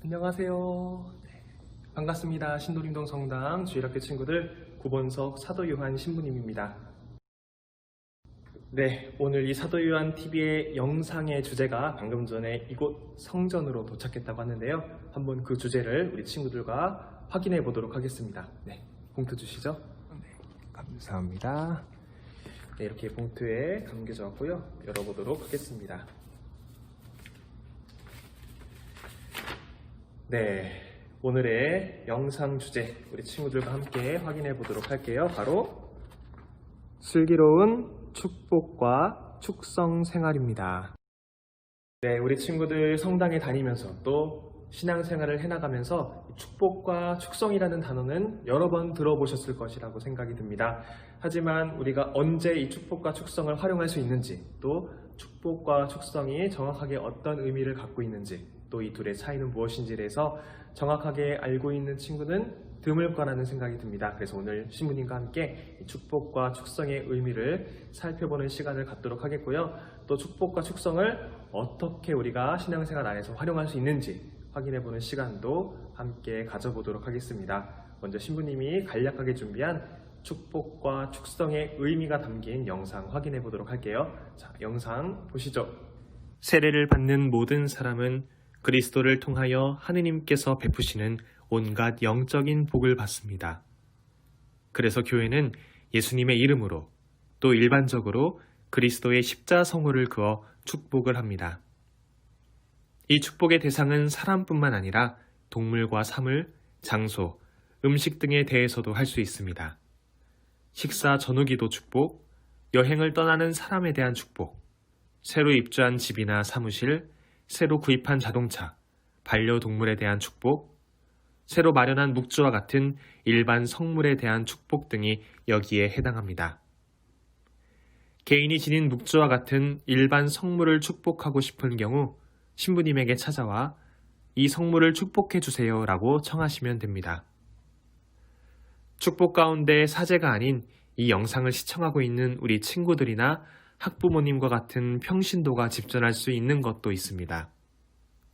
안녕하세요. 반갑습니다. 신도림동 성당 주일학교 친구들 구본석 사도요한 신부님입니다. 네, 오늘 이 사도요한 TV의 영상의 주제가 방금 전에 이곳 성전으로 도착했다고 하는데요. 한번 그 주제를 우리 친구들과 확인해 보도록 하겠습니다. 네, 봉투 주시죠. 네, 감사합니다. 네, 이렇게 봉투에 담겨져 있고요. 열어보도록 하겠습니다. 네, 오늘의 영상 주제 우리 친구들과 함께 확인해 보도록 할게요. 바로 슬기로운 축복과 축성 생활입니다. 네, 우리 친구들 성당에 다니면서 또 신앙생활을 해나가면서 축복과 축성이라는 단어는 여러 번 들어보셨을 것이라고 생각이 듭니다. 하지만 우리가 언제 이 축복과 축성을 활용할 수 있는지, 또 축복과 축성이 정확하게 어떤 의미를 갖고 있는지, 또 이 둘의 차이는 무엇인지에 대해서 정확하게 알고 있는 친구는 드물 거라는 생각이 듭니다. 그래서 오늘 신부님과 함께 축복과 축성의 의미를 살펴보는 시간을 갖도록 하겠고요. 또 축복과 축성을 어떻게 우리가 신앙생활 안에서 활용할 수 있는지 확인해보는 시간도 함께 가져보도록 하겠습니다. 먼저 신부님이 간략하게 준비한 축복과 축성의 의미가 담긴 영상 확인해 보도록 할게요. 자, 영상 보시죠. 세례를 받는 모든 사람은 그리스도를 통하여 하느님께서 베푸시는 온갖 영적인 복을 받습니다. 그래서 교회는 예수님의 이름으로 또 일반적으로 그리스도의 십자성호를 그어 축복을 합니다. 이 축복의 대상은 사람뿐만 아니라 동물과 사물, 장소, 음식 등에 대해서도 할 수 있습니다. 식사 전후기도 축복, 여행을 떠나는 사람에 대한 축복, 새로 입주한 집이나 사무실, 새로 구입한 자동차, 반려동물에 대한 축복, 새로 마련한 묵주와 같은 일반 성물에 대한 축복 등이 여기에 해당합니다. 개인이 지닌 묵주와 같은 일반 성물을 축복하고 싶은 경우 신부님에게 찾아와 이 성물을 축복해 주세요 라고 청하시면 됩니다. 축복 가운데 사제가 아닌 이 영상을 시청하고 있는 우리 친구들이나 학부모님과 같은 평신도가 집전할 수 있는 것도 있습니다.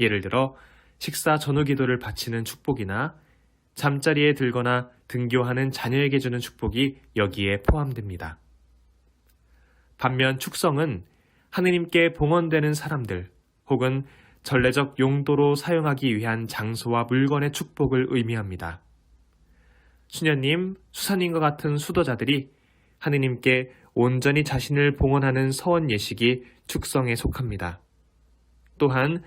예를 들어 식사 전후 기도를 바치는 축복이나 잠자리에 들거나 등교하는 자녀에게 주는 축복이 여기에 포함됩니다. 반면 축성은 하느님께 봉헌되는 사람들 혹은 전례적 용도로 사용하기 위한 장소와 물건의 축복을 의미합니다. 수녀님, 수사님과 같은 수도자들이 하느님께 온전히 자신을 봉헌하는 서원 예식이 축성에 속합니다. 또한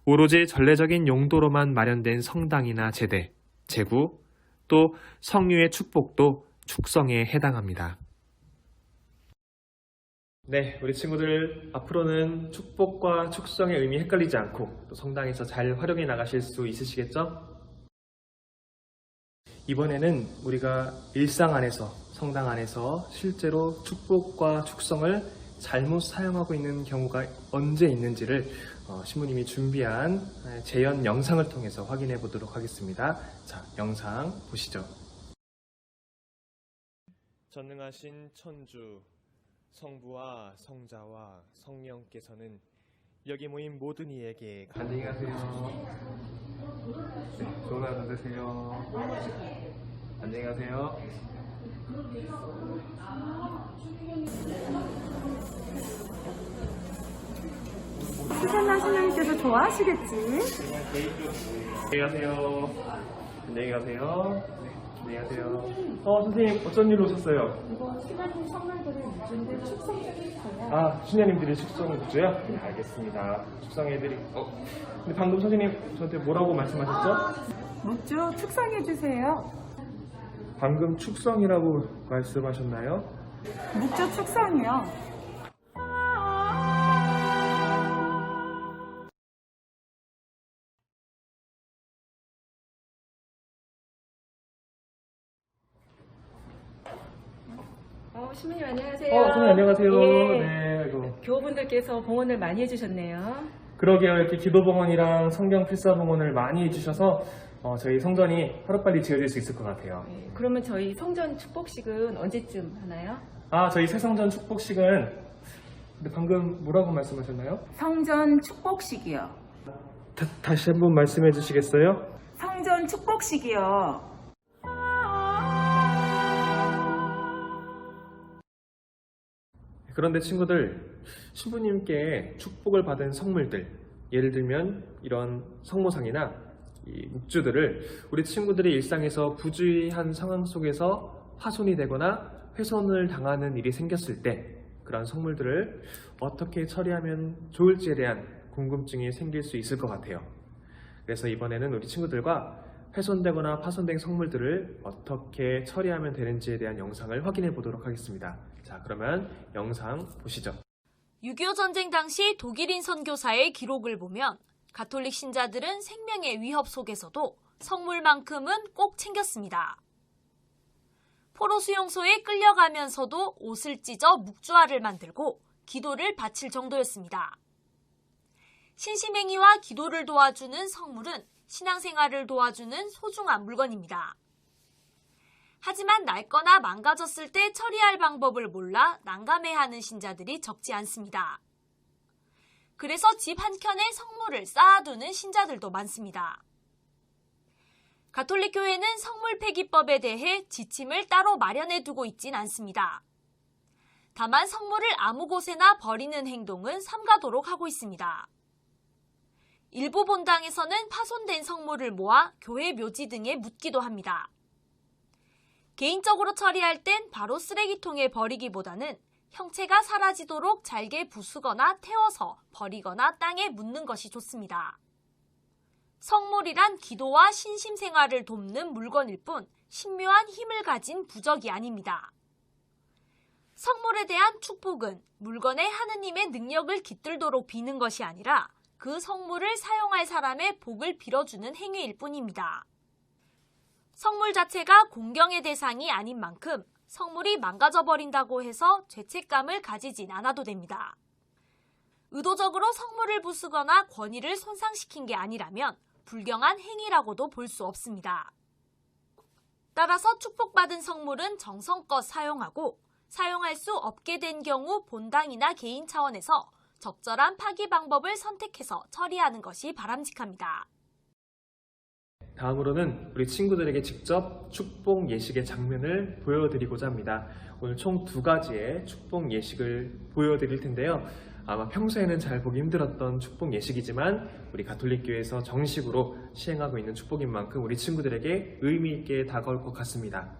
오로지 전례적인 용도로만 마련된 성당이나 제대, 제구, 또 성유의 축복도 축성에 해당합니다. 네, 우리 친구들 앞으로는 축복과 축성의 의미 헷갈리지 않고 또 성당에서 잘 활용해 나가실 수 있으시겠죠? 이번에는 우리가 일상 안에서, 성당 안에서 실제로 축복과 축성을 잘못 사용하고 있는 경우가 언제 있는지를 신부님이 준비한 재연 영상을 통해서 확인해 보도록 하겠습니다. 자, 영상 보시죠. 전능하신 천주, 성부와 성자와 성령께서는 여기 모인 모든 이에게 안녕히 가세요. 네, 좋은 하루 되세요. 안녕히 가세요. 수산나 신랑님께서 좋아하시겠지? 안녕히 가세요. 안녕히 가세요. 네, 안녕히 가세요. 선생님 어쩐 일로 오셨어요? 이거 신랑님 선물들을 묵주인데 축성해드릴거예요. 아, 수녀님들이 축성 묵주요? 네, 알겠습니다. 축성해드리고. 근데 방금 선생님 저한테 뭐라고 말씀하셨죠? 묵주 축성해주세요. 방금 축성이라고 말씀하셨나요? 묵주 축성이요. 신부님 안녕하세요. 선생님 안녕하세요. 예, 네, 교우분들께서 봉헌을 많이 해주셨네요. 그러게요. 이렇게 기도봉헌이랑 성경 필사봉헌을 많이 해주셔서 저희 성전이 하루빨리 지어질 수 있을 것 같아요. 예, 그러면 저희 성전 축복식은 언제쯤 하나요? 저희 새성전 축복식은 근데 방금 뭐라고 말씀하셨나요? 성전 축복식이요. 다시 한번 말씀해 주시겠어요? 성전 축복식이요. 그런데 친구들, 신부님께 축복을 받은 성물들, 예를 들면 이런 성모상이나 이 묵주들을 우리 친구들이 일상에서 부주의한 상황 속에서 파손이 되거나 훼손을 당하는 일이 생겼을 때 그런 성물들을 어떻게 처리하면 좋을지에 대한 궁금증이 생길 수 있을 것 같아요. 그래서 이번에는 우리 친구들과 훼손되거나 파손된 성물들을 어떻게 처리하면 되는지에 대한 영상을 확인해 보도록 하겠습니다. 자, 그러면 영상 보시죠. 6.25 전쟁 당시 독일인 선교사의 기록을 보면 가톨릭 신자들은 생명의 위협 속에서도 성물만큼은 꼭 챙겼습니다. 포로 수용소에 끌려가면서도 옷을 찢어 묵주화를 만들고 기도를 바칠 정도였습니다. 신심행위와 기도를 도와주는 성물은 신앙생활을 도와주는 소중한 물건입니다. 하지만 낡거나 망가졌을 때 처리할 방법을 몰라 난감해하는 신자들이 적지 않습니다. 그래서 집 한켠에 성물을 쌓아두는 신자들도 많습니다. 가톨릭 교회는 성물 폐기법에 대해 지침을 따로 마련해 두고 있진 않습니다. 다만 성물을 아무 곳에나 버리는 행동은 삼가도록 하고 있습니다. 일부 본당에서는 파손된 성물을 모아 교회 묘지 등에 묻기도 합니다. 개인적으로 처리할 땐 바로 쓰레기통에 버리기보다는 형체가 사라지도록 잘게 부수거나 태워서 버리거나 땅에 묻는 것이 좋습니다. 성물이란 기도와 신심생활을 돕는 물건일 뿐 신묘한 힘을 가진 부적이 아닙니다. 성물에 대한 축복은 물건에 하느님의 능력을 깃들도록 비는 것이 아니라 그 성물을 사용할 사람의 복을 빌어주는 행위일 뿐입니다. 성물 자체가 공경의 대상이 아닌 만큼 성물이 망가져버린다고 해서 죄책감을 가지진 않아도 됩니다. 의도적으로 성물을 부수거나 권위를 손상시킨 게 아니라면 불경한 행위라고도 볼 수 없습니다. 따라서 축복받은 성물은 정성껏 사용하고 사용할 수 없게 된 경우 본당이나 개인 차원에서 적절한 파기 방법을 선택해서 처리하는 것이 바람직합니다. 다음으로는 우리 친구들에게 직접 축복 예식의 장면을 보여드리고자 합니다. 오늘 총 2가지의 축복 예식을 보여드릴 텐데요. 아마 평소에는 잘 보기 힘들었던 축복 예식이지만 우리 가톨릭교회에서 정식으로 시행하고 있는 축복인 만큼 우리 친구들에게 의미 있게 다가올 것 같습니다.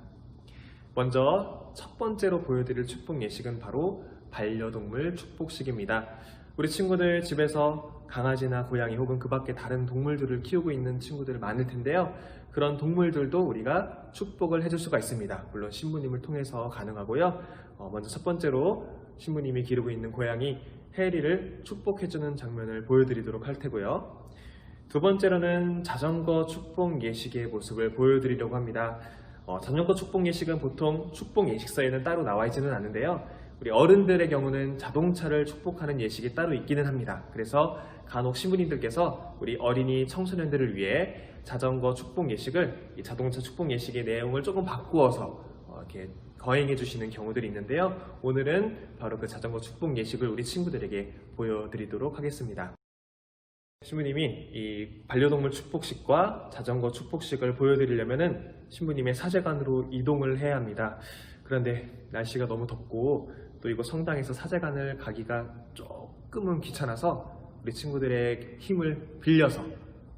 먼저 첫 번째로 보여드릴 축복 예식은 바로 반려동물 축복식입니다. 우리 친구들 집에서 강아지나 고양이 혹은 그 밖에 다른 동물들을 키우고 있는 친구들 많을 텐데요. 그런 동물들도 우리가 축복을 해줄 수가 있습니다. 물론 신부님을 통해서 가능하고요. 먼저 첫 번째로 신부님이 기르고 있는 고양이 해리를 축복해주는 장면을 보여드리도록 할 테고요. 두 번째로는 자전거 축복 예식의 모습을 보여드리려고 합니다. 자전거 축복 예식은 보통 축복 예식서에는 따로 나와 있지는 않는데요. 우리 어른들의 경우는 자동차를 축복하는 예식이 따로 있기는 합니다. 그래서 간혹 신부님들께서 우리 어린이 청소년들을 위해 자전거 축복 예식을 이 자동차 축복 예식의 내용을 조금 바꾸어서 이렇게 거행해 주시는 경우들이 있는데요. 오늘은 바로 그 자전거 축복 예식을 우리 친구들에게 보여드리도록 하겠습니다. 신부님이 이 반려동물 축복식과 자전거 축복식을 보여드리려면 신부님의 사제관으로 이동을 해야 합니다. 그런데 날씨가 너무 덥고 또 이곳 성당에서 사제관을 가기가 조금은 귀찮아서 우리 친구들의 힘을 빌려서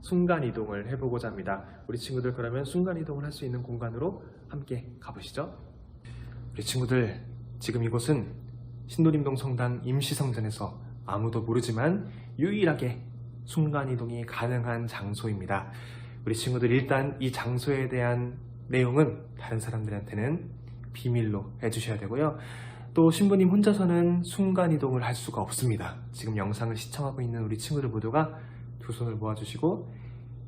순간이동을 해보고자 합니다. 우리 친구들 그러면 순간이동을 할 수 있는 공간으로 함께 가보시죠. 우리 친구들, 지금 이곳은 신도림동 성당 임시성전에서 아무도 모르지만 유일하게 순간이동이 가능한 장소입니다. 우리 친구들 일단 이 장소에 대한 내용은 다른 사람들한테는 비밀로 해주셔야 되고요. 또 신부님 혼자서는 순간이동을 할 수가 없습니다. 지금 영상을 시청하고 있는 우리 친구들 모두가 두 손을 모아주시고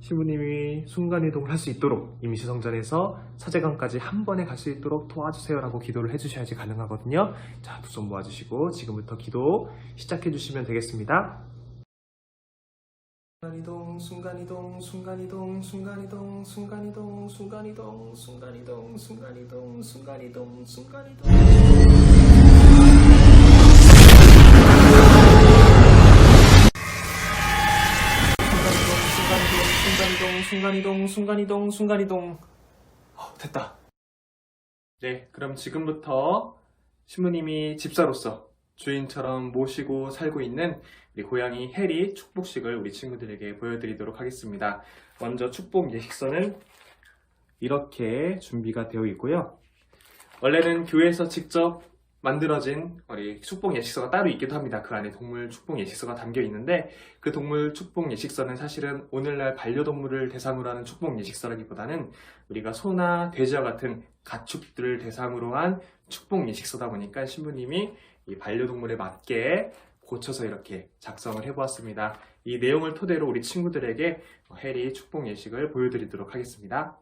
신부님이 순간이동을 할 수 있도록 임시성전에서 사제관까지 한 번에 갈 수 있도록 도와주세요 라고 기도를 해주셔야지 가능하거든요. 자, 두 손 모아주시고 지금부터 기도 시작해 주시면 되겠습니다. 순간이동, 순간이동, 순간이동, 순간이동, 순간이동, 순간이동, 순간이동, 순간이동, 순간이동, 순간이동. 순간이동, 순간이동. 됐다. 네, 그럼 지금부터 신부님이 집사로서 주인처럼 모시고 살고 있는 우리 고양이 해리 축복식을 우리 친구들에게 보여드리도록 하겠습니다. 먼저 축복 예식서는 이렇게 준비가 되어 있고요. 원래는 교회에서 직접 만들어진 우리 축복 예식서가 따로 있기도 합니다. 그 안에 동물 축복 예식서가 담겨 있는데 그 동물 축복 예식서는 사실은 오늘날 반려동물을 대상으로 하는 축복 예식서라기보다는 우리가 소나 돼지와 같은 가축들을 대상으로 한 축복 예식서다 보니까 신부님이 이 반려동물에 맞게 고쳐서 이렇게 작성을 해보았습니다. 이 내용을 토대로 우리 친구들에게 해리 축복 예식을 보여드리도록 하겠습니다.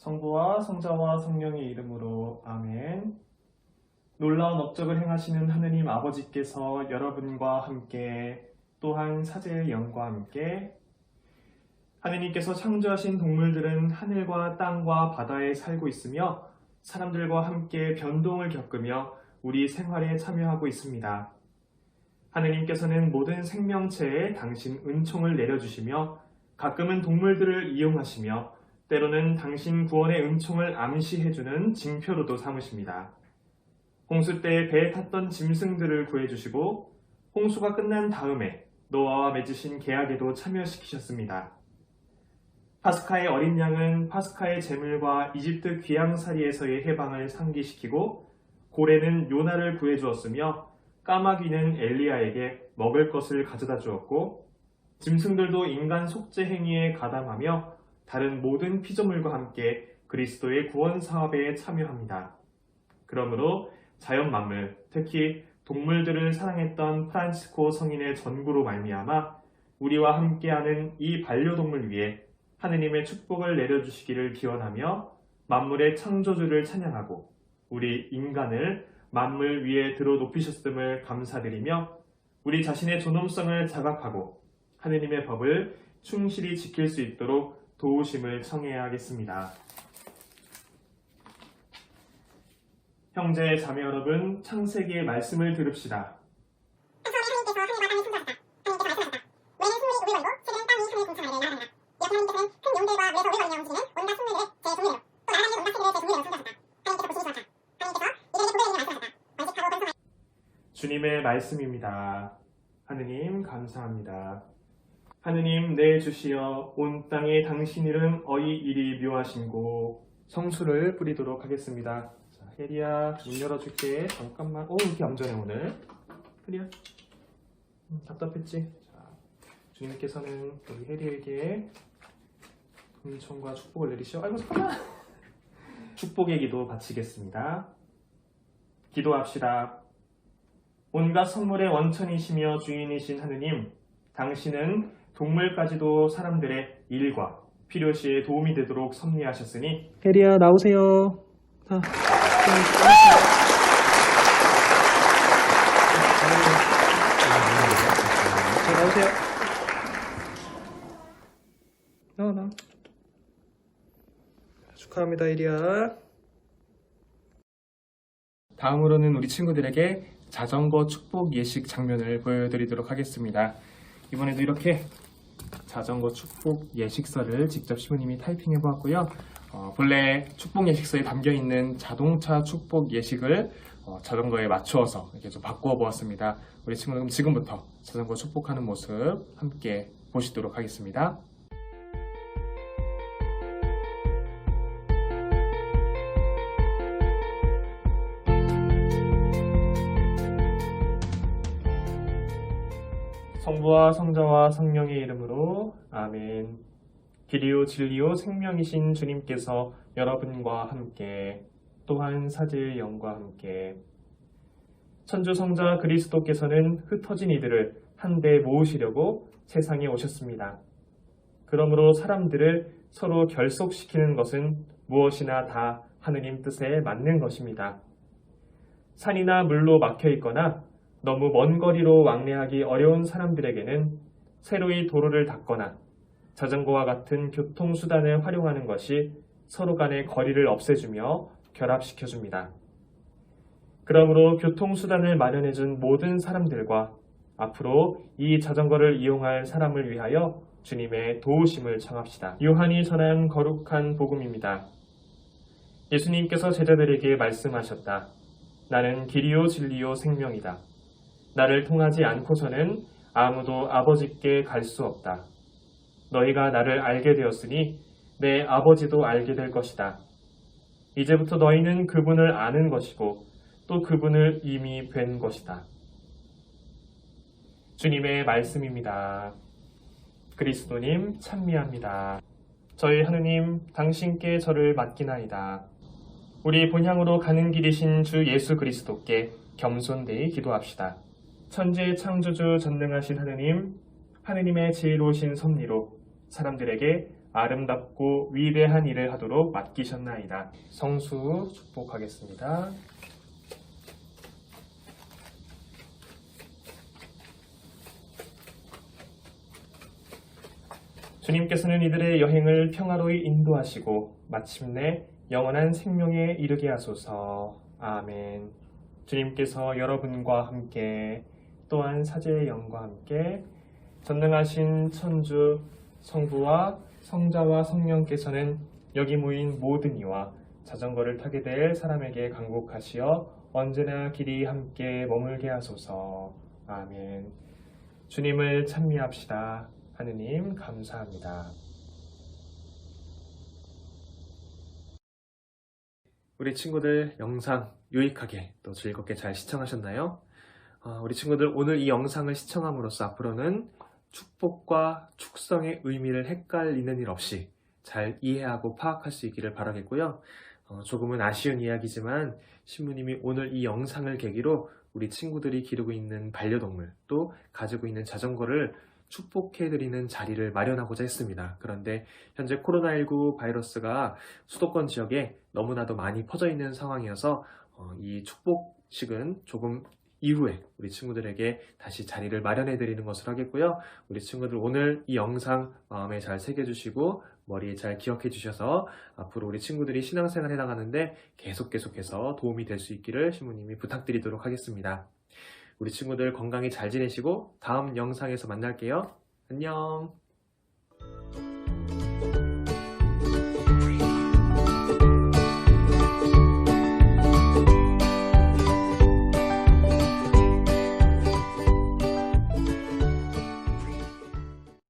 성부와 성자와 성령의 이름으로 아멘. 놀라운 업적을 행하시는 하느님 아버지께서 여러분과 함께 또한 사제의 영과 함께 하느님께서 창조하신 동물들은 하늘과 땅과 바다에 살고 있으며 사람들과 함께 변동을 겪으며 우리 생활에 참여하고 있습니다. 하느님께서는 모든 생명체에 당신 은총을 내려주시며 가끔은 동물들을 이용하시며 때로는 당신 구원의 은총을 암시해주는 징표로도 삼으십니다. 홍수 때 배에 탔던 짐승들을 구해주시고 홍수가 끝난 다음에 노아와 맺으신 계약에도 참여시키셨습니다. 파스카의 어린 양은 파스카의 제물과 이집트 귀양살이에서의 해방을 상기시키고 고래는 요나를 구해주었으며 까마귀는 엘리야에게 먹을 것을 가져다 주었고 짐승들도 인간 속죄 행위에 가담하며 다른 모든 피조물과 함께 그리스도의 구원 사업에 참여합니다. 그러므로 자연 만물, 특히 동물들을 사랑했던 프란치스코 성인의 전구로 말미암아 우리와 함께하는 이 반려동물 위에 하느님의 축복을 내려주시기를 기원하며 만물의 창조주를 찬양하고 우리 인간을 만물 위에 들어 높이셨음을 감사드리며 우리 자신의 존엄성을 자각하고 하느님의 법을 충실히 지킬 수 있도록 도우심을 청해야겠습니다. 형제 자매 여러분, 창세기의 말씀을 들읍시다. 주님의 말씀입니다. 하느님 감사합니다. 하느님 내주시어 온 땅에 당신 이름 어이 일이 묘하신고 성수를 뿌리도록 하겠습니다. 자, 혜리야 문 열어줄게. 잠깐만. 이렇게 얌전해 오늘. 혜리야 답답했지? 자, 주님께서는 우리 혜리에게 은총과 축복을 내리시오. 아이고 잠깐만. 축복의 기도 바치겠습니다. 기도합시다. 온갖 선물의 원천이시며 주인이신 하느님, 당신은 동물까지도 사람들의 일과 필요시에 도움이 되도록 섭리하셨으니 혜리야 나오세요. 자, 나오세요. 나와. 축하합니다 혜리야. 다음으로는 우리 친구들에게 자전거 축복 예식 장면을 보여드리도록 하겠습니다. 이번에도 이렇게 자전거 축복 예식서를 직접 시부님이 타이핑해 보았고요. 본래 축복 예식서에 담겨있는 자동차 축복 예식을 자전거에 맞추어서 이렇게 좀 바꾸어 보았습니다. 우리 친구들 그럼 지금부터 자전거 축복하는 모습 함께 보시도록 하겠습니다. 성부와 성자와 성령의 이름으로 아멘. 길이요 진리요 생명이신 주님께서 여러분과 함께 또한 사제의 영과 함께 천주 성자 그리스도께서는 흩어진 이들을 한데 모으시려고 세상에 오셨습니다. 그러므로 사람들을 서로 결속시키는 것은 무엇이나 다 하느님 뜻에 맞는 것입니다. 산이나 물로 막혀 있거나 너무 먼 거리로 왕래하기 어려운 사람들에게는 새로이 도로를 닦거나 자전거와 같은 교통수단을 활용하는 것이 서로 간의 거리를 없애주며 결합시켜줍니다. 그러므로 교통수단을 마련해준 모든 사람들과 앞으로 이 자전거를 이용할 사람을 위하여 주님의 도우심을 청합시다. 요한이 전한 거룩한 복음입니다. 예수님께서 제자들에게 말씀하셨다. 나는 길이요 진리요 생명이다. 나를 통하지 않고서는 아무도 아버지께 갈 수 없다. 너희가 나를 알게 되었으니 내 아버지도 알게 될 것이다. 이제부터 너희는 그분을 아는 것이고 또 그분을 이미 뵌 것이다. 주님의 말씀입니다. 그리스도님 찬미합니다. 저희 하느님 당신께 저를 맡기나이다. 우리 본향으로 가는 길이신 주 예수 그리스도께 겸손되이 기도합시다. 천지의 창조주 전능하신 하느님, 하느님의 지혜로우신 섭리로 사람들에게 아름답고 위대한 일을 하도록 맡기셨나이다. 성수 축복하겠습니다. 주님께서는 이들의 여행을 평화로이 인도하시고 마침내 영원한 생명에 이르게 하소서. 아멘. 주님께서 여러분과 함께 또한 사제의 영과 함께 전능하신 천주 성부와 성자와 성령께서는 여기 모인 모든 이와 자전거를 타게 될 사람에게 간곡하시어 언제나 길이 함께 머물게 하소서. 아멘. 주님을 찬미합시다. 하느님 감사합니다. 우리 친구들 영상 유익하게 또 즐겁게 잘 시청하셨나요? 우리 친구들 오늘 이 영상을 시청함으로써 앞으로는 축복과 축성의 의미를 헷갈리는 일 없이 잘 이해하고 파악할 수 있기를 바라겠고요. 조금은 아쉬운 이야기지만 신부님이 오늘 이 영상을 계기로 우리 친구들이 기르고 있는 반려동물 또 가지고 있는 자전거를 축복해드리는 자리를 마련하고자 했습니다. 그런데 현재 코로나19 바이러스가 수도권 지역에 너무나도 많이 퍼져 있는 상황이어서 이 축복식은 조금 이후에 우리 친구들에게 다시 자리를 마련해드리는 것으로 하겠고요. 우리 친구들 오늘 이 영상 마음에 잘 새겨주시고 머리에 잘 기억해 주셔서 앞으로 우리 친구들이 신앙생활 해나가는데 계속해서 도움이 될 수 있기를 신부님이 부탁드리도록 하겠습니다. 우리 친구들 건강히 잘 지내시고 다음 영상에서 만날게요. 안녕.